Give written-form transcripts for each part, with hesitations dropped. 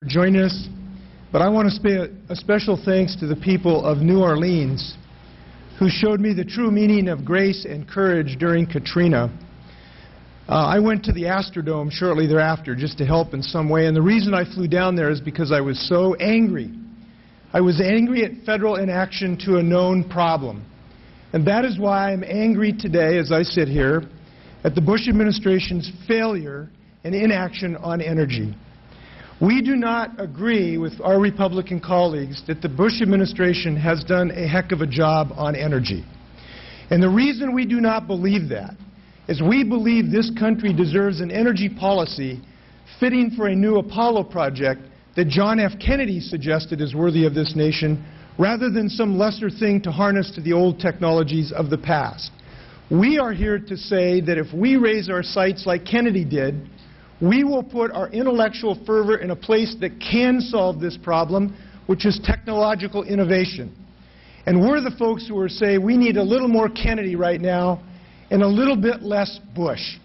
Join us, but I want to pay a special thanks to the people of New Orleans who showed me the true meaning of grace and courage during Katrina. I went to the Astrodome shortly thereafter just to help in some way, and the reason I flew down there is because I was so angry. I was angry at federal inaction to a known problem. And that is why I'm angry today, as I sit here, at the Bush administration's failure and inaction on energy. We do not agree with our Republican colleagues that the Bush administration has done a heck of a job on energy. And the reason we do not believe that is we believe this country deserves an energy policy fitting for a new Apollo project that John F. Kennedy suggested is worthy of this nation, rather than some lesser thing to harness to the old technologies of the past. We are here to say that if we raise our sights like Kennedy did, we will put our intellectual fervor in a place that can solve this problem, which is technological innovation. And we're the folks who are saying we need a little more Kennedy right now and a little bit less Bush.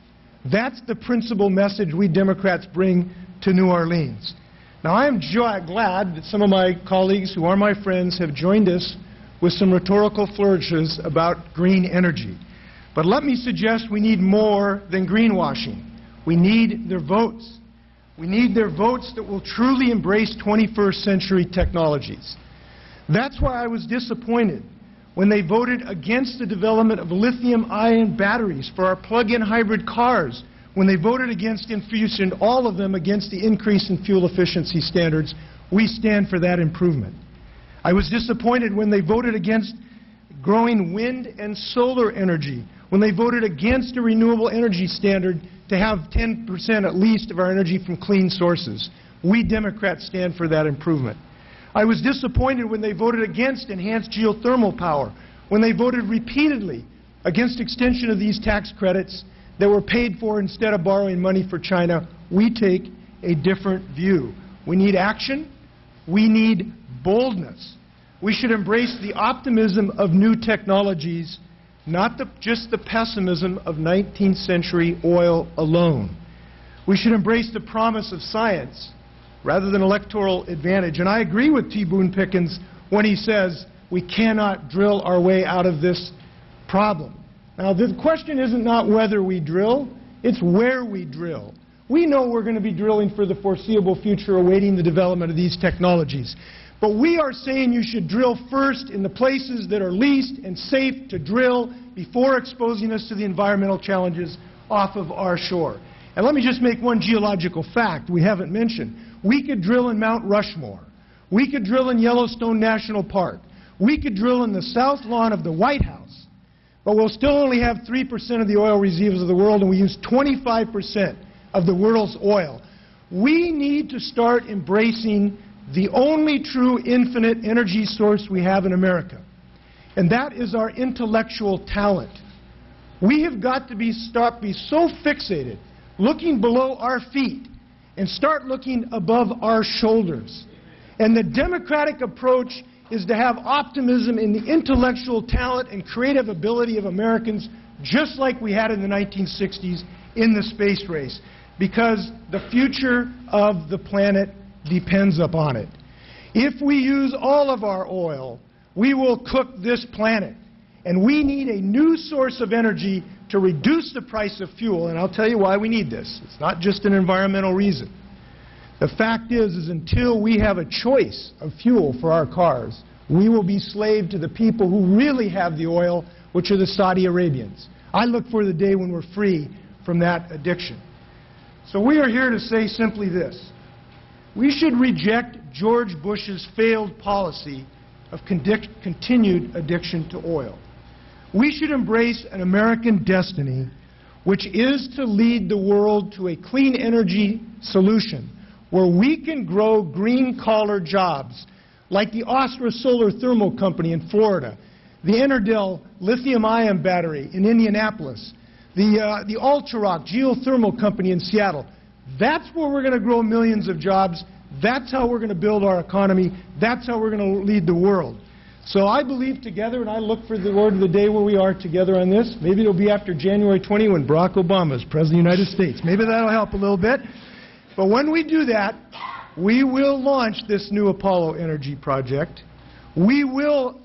That's the principal message we Democrats bring to New Orleans. Now, I am glad that some of my colleagues who are my friends have joined us with some rhetorical flourishes about green energy. But let me suggest we need more than greenwashing. We need their votes. We need their votes that will truly embrace 21st century technologies. That's why I was disappointed when they voted against the development of lithium-ion batteries for our plug-in hybrid cars, when they voted against infusion, all of them against the increase in fuel efficiency standards. We stand for that improvement. I was disappointed when they voted against growing wind and solar energy, when they voted against a renewable energy standard to have 10% at least of our energy from clean sources. We Democrats stand for that improvement. I was disappointed when they voted against enhanced geothermal power, when they voted repeatedly against extension of these tax credits that were paid for instead of borrowing money for China. We take a different view. We need action. We need boldness. We should embrace the optimism of new technologies, not just the pessimism of 19th century oil alone. We should embrace the promise of science rather than electoral advantage. And I agree with T. Boone Pickens when he says we cannot drill our way out of this problem. Now, the question isn't not whether we drill, it's where we drill. We know we're going to be drilling for the foreseeable future, awaiting the development of these technologies. But we are saying you should drill first in the places that are least and safe to drill before exposing us to the environmental challenges off of our shore. And let me just make one geological fact we haven't mentioned. We could drill in Mount Rushmore. We could drill in Yellowstone National Park. We could drill in the south lawn of the White House. But we'll still only have 3% of the oil reserves of the world, and we use 25% of the world's oil. We need to start embracing the only true infinite energy source we have in America, and that is our intellectual talent. We have got to stop being so fixated looking below our feet and start looking above our shoulders. And the Democratic approach is to have optimism in the intellectual talent and creative ability of Americans, just like we had in the 1960s in the space race, because the future of the planet depends upon it. If we use all of our oil, we will cook this planet. And we need a new source of energy to reduce the price of fuel. And I'll tell you why we need this. It's not just an environmental reason. The fact is until we have a choice of fuel for our cars, we will be slave to the people who really have the oil, which are the Saudi Arabians. I look for the day when we're free from that addiction. So we are here to say simply this. We should reject George Bush's failed policy of continued addiction to oil. We should embrace an American destiny, which is to lead the world to a clean energy solution where we can grow green-collar jobs like the Austria Solar Thermal Company in Florida, the Enerdell lithium-ion battery in Indianapolis, the Ultrarock geothermal company in Seattle. That's where we're going to grow millions of jobs. That's how we're going to build our economy. That's how we're going to lead the world. So I believe together, and I look for the word of the day where we are together on this. Maybe it'll be after January 20 when Barack Obama is President of the United States. Maybe that'll help a little bit. But when we do that, We will launch this new Apollo energy project. We will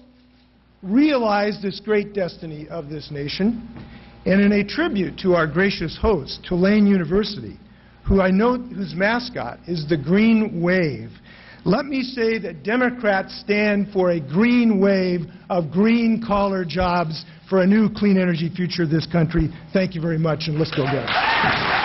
realize this great destiny of this nation. And in a tribute to our gracious host, Tulane University, whose mascot is the green wave, let me say that Democrats stand for a green wave of green-collar jobs for a new clean energy future of this country. Thank you very much, and let's go get it.